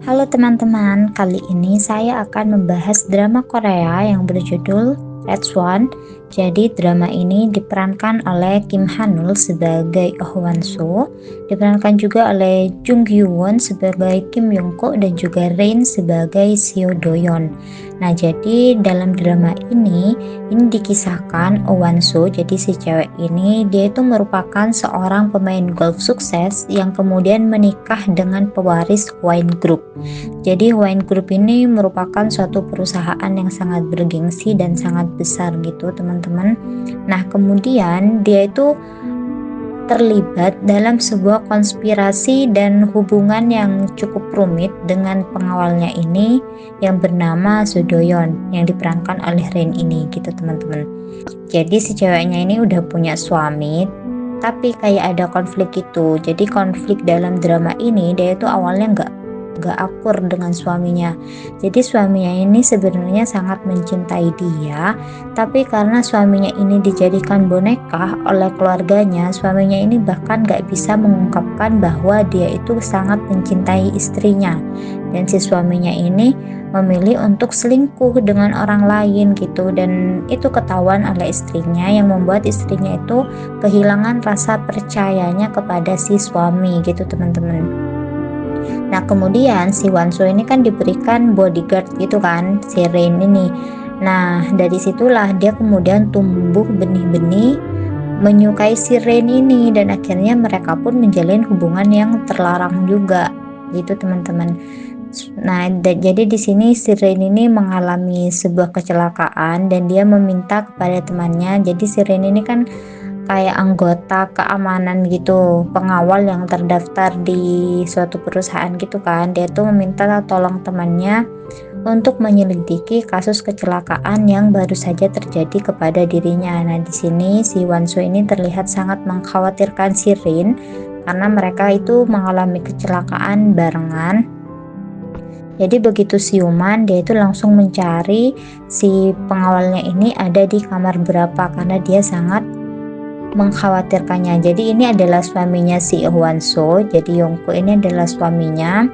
Halo teman-teman, kali ini saya akan membahas drama Korea yang berjudul Red Swan. Jadi drama ini diperankan oleh Kim Hanul sebagai Oh Wan Soo, diperankan juga oleh Jung Gyu Won sebagai Kim Yong Kook dan juga Rain sebagai Seo Do Yeon. Nah, jadi dalam drama ini dikisahkan Oh Wan Soo, jadi si cewek ini dia itu merupakan seorang pemain golf sukses yang kemudian menikah dengan pewaris Wine Group. Jadi Wine Group ini merupakan suatu perusahaan yang sangat bergengsi dan sangat besar gitu teman-teman. Nah kemudian dia itu terlibat dalam sebuah konspirasi dan hubungan yang cukup rumit dengan pengawalnya ini yang bernama Sudoyon yang diperankan oleh Rain ini gitu teman-teman. Jadi si ceweknya ini udah punya suami tapi kayak ada konflik gitu. Jadi konflik dalam drama ini dia itu awalnya nggak akur dengan suaminya. Jadi suaminya ini sebenarnya sangat mencintai dia, tapi karena suaminya ini dijadikan boneka oleh keluarganya, suaminya ini bahkan nggak bisa mengungkapkan bahwa dia itu sangat mencintai istrinya. Dan si suaminya ini memilih untuk selingkuh dengan orang lain gitu, dan itu ketahuan oleh istrinya yang membuat istrinya itu kehilangan rasa percayanya kepada si suami gitu teman-teman. Nah kemudian si Wanso ini kan diberikan bodyguard gitu kan, si Rain ini. Nah dari situlah dia kemudian tumbuh benih-benih menyukai si Rain ini, dan akhirnya mereka pun menjalin hubungan yang terlarang juga gitu teman-teman. Nah jadi di sini si Rain ini mengalami sebuah kecelakaan dan dia meminta kepada temannya. Jadi si Rain ini kan kayak anggota keamanan gitu, pengawal yang terdaftar di suatu perusahaan gitu kan. Dia tuh meminta tolong temannya untuk menyelidiki kasus kecelakaan yang baru saja terjadi kepada dirinya. Nah, di sini si Wansu ini terlihat sangat mengkhawatirkan si Rin karena mereka itu mengalami kecelakaan barengan. Jadi begitu siuman dia itu langsung mencari si pengawalnya ini ada di kamar berapa karena dia sangat mengkhawatirkannya. Jadi ini adalah suaminya si Hwan So. Jadi Yongko ini adalah suaminya.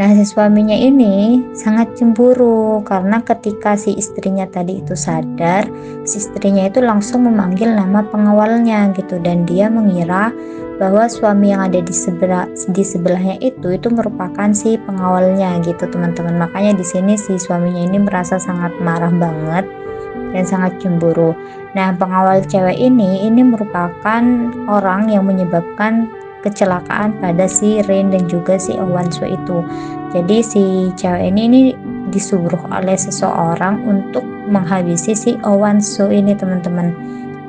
Nah si suaminya ini sangat cemburu karena ketika si istrinya tadi itu sadar, si istrinya itu langsung memanggil nama pengawalnya gitu, dan dia mengira bahwa suami yang ada di sebelahnya itu merupakan si pengawalnya gitu teman-teman. Makanya di sini si suaminya ini merasa sangat marah banget dan sangat cemburu. Nah pengawal cewek ini merupakan orang yang menyebabkan kecelakaan pada si Rain dan juga si Owan So itu. Jadi si cewek ini disuruh oleh seseorang untuk menghabisi si Owan So ini teman-teman.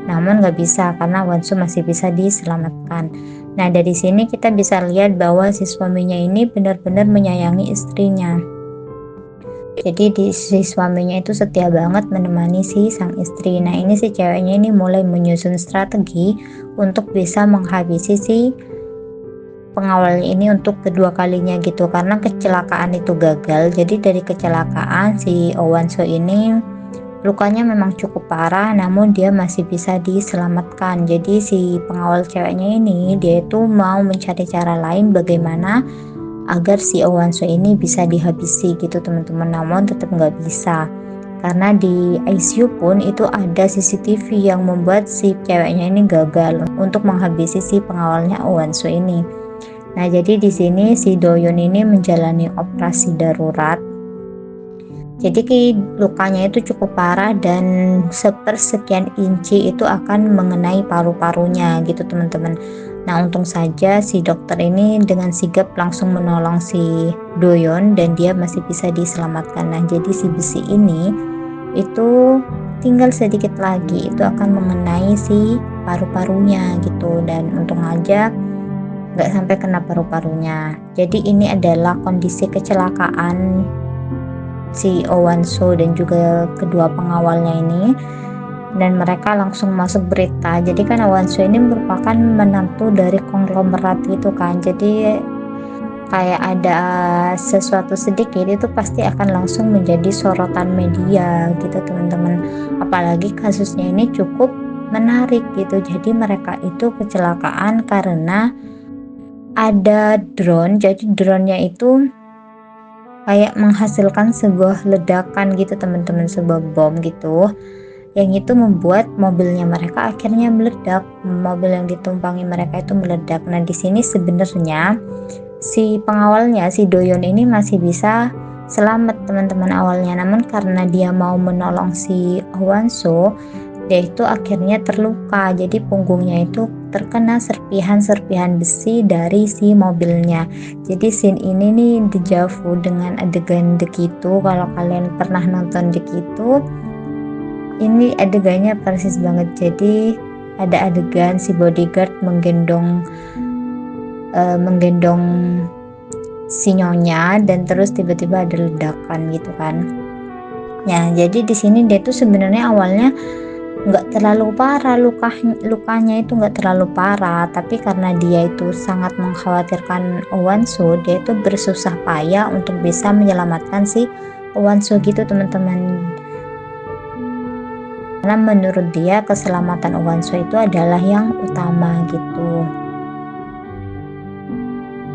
Namun nggak bisa karena Owan So masih bisa diselamatkan. Nah dari sini kita bisa lihat bahwa si suaminya ini benar-benar menyayangi istrinya. Jadi si suaminya itu setia banget menemani si sang istri. Nah ini si ceweknya ini mulai menyusun strategi untuk bisa menghabisi si pengawalnya ini untuk kedua kalinya gitu, karena kecelakaan itu gagal. Jadi dari kecelakaan si Owan So ini lukanya memang cukup parah, namun dia masih bisa diselamatkan. Jadi si pengawal ceweknya ini dia itu mau mencari cara lain bagaimana agar si Owan So ini bisa dihabisi gitu teman-teman, namun tetap nggak bisa karena di ICU pun itu ada CCTV yang membuat si ceweknya ini gagal untuk menghabisi si pengawalnya Owan So ini. Nah jadi di sini si Doyon ini menjalani operasi darurat. Jadi lukanya itu cukup parah dan sepersekian inci itu akan mengenai paru-parunya gitu teman-teman. Nah untung saja si dokter ini dengan sigap langsung menolong si Doyon dan dia masih bisa diselamatkan. Nah jadi si besi ini itu tinggal sedikit lagi itu akan mengenai si paru-parunya gitu, dan untung aja nggak sampai kena paru-parunya. Jadi ini adalah kondisi kecelakaan si Owan So dan juga kedua pengawalnya ini, dan mereka langsung masuk berita. Jadi kan Owan So ini merupakan menantu dari konglomerat gitu kan, jadi kayak ada sesuatu sedikit itu pasti akan langsung menjadi sorotan media gitu teman-teman. Apalagi kasusnya ini cukup menarik gitu. Jadi mereka itu kecelakaan karena ada drone. Jadi drone-nya itu kayak menghasilkan sebuah ledakan gitu teman-teman, sebuah bom gitu, yang itu membuat mobilnya mereka akhirnya meledak, mobil yang ditumpangi mereka itu meledak. Nah di sini sebenarnya si pengawalnya, si Doyon ini masih bisa selamat teman-teman awalnya, namun karena dia mau menolong si Hwanso, dia itu akhirnya terluka, jadi punggungnya itu terkena serpihan-serpihan besi dari si mobilnya. Jadi scene ini nih dejavu dengan adegan The Kitu. Kalau kalian pernah nonton The Kitu, ini adegannya persis banget. Jadi ada adegan si bodyguard menggendong si nyonya, dan terus tiba-tiba ada ledakan gitu kan. Nah jadi di sini dia tuh sebenarnya awalnya nggak terlalu parah, lukanya itu nggak terlalu parah, tapi karena dia itu sangat mengkhawatirkan Hwanso, dia itu bersusah payah untuk bisa menyelamatkan si Hwanso gitu teman-teman, karena menurut dia keselamatan Hwanso itu adalah yang utama gitu.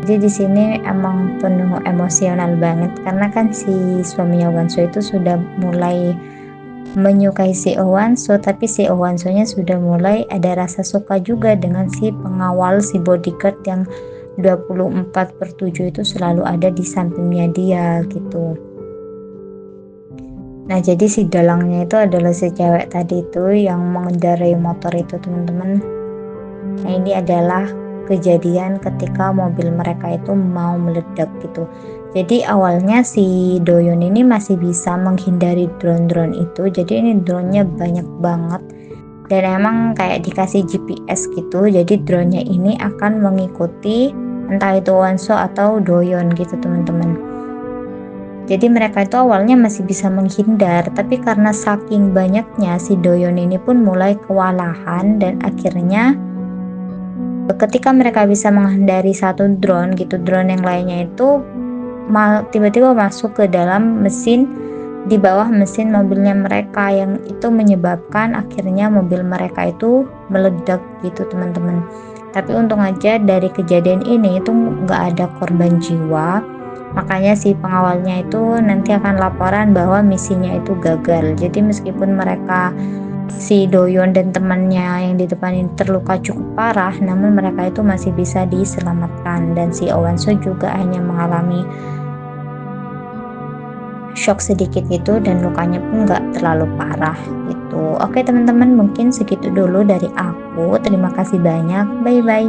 Jadi di sini emang penuh emosional banget, karena kan si suaminya Hwanso itu sudah mulai menyukai si Hwanso, tapi si Hwanso-nya sudah mulai ada rasa suka juga dengan si pengawal, si bodyguard yang 24/7 itu selalu ada di sampingnya dia gitu. Nah jadi si dalangnya itu adalah si cewek tadi itu yang mengendarai motor itu teman-teman. Nah ini adalah kejadian ketika mobil mereka itu mau meledak gitu. Jadi awalnya si Doyon ini masih bisa menghindari drone-drone itu, jadi ini drone-nya banyak banget dan emang kayak dikasih GPS gitu, jadi drone-nya ini akan mengikuti entah itu Hwanso atau Doyon gitu teman-teman. Jadi mereka itu awalnya masih bisa menghindar, tapi karena saking banyaknya si Doyon ini pun mulai kewalahan, dan akhirnya ketika mereka bisa menghindari satu drone gitu, drone yang lainnya itu tiba-tiba masuk ke dalam mesin, di bawah mesin mobilnya mereka, yang itu menyebabkan akhirnya mobil mereka itu meledak gitu teman-teman. Tapi untung aja dari kejadian ini itu nggak ada korban jiwa, makanya si pengawalnya itu nanti akan laporan bahwa misinya itu gagal. Jadi meskipun mereka, si Doyon dan temannya yang di depan ini terluka cukup parah, namun mereka itu masih bisa diselamatkan, dan si Hwanso juga hanya mengalami shock sedikit gitu, dan lukanya pun nggak terlalu parah gitu. Oke teman-teman, mungkin segitu dulu dari aku. Terima kasih banyak, bye bye.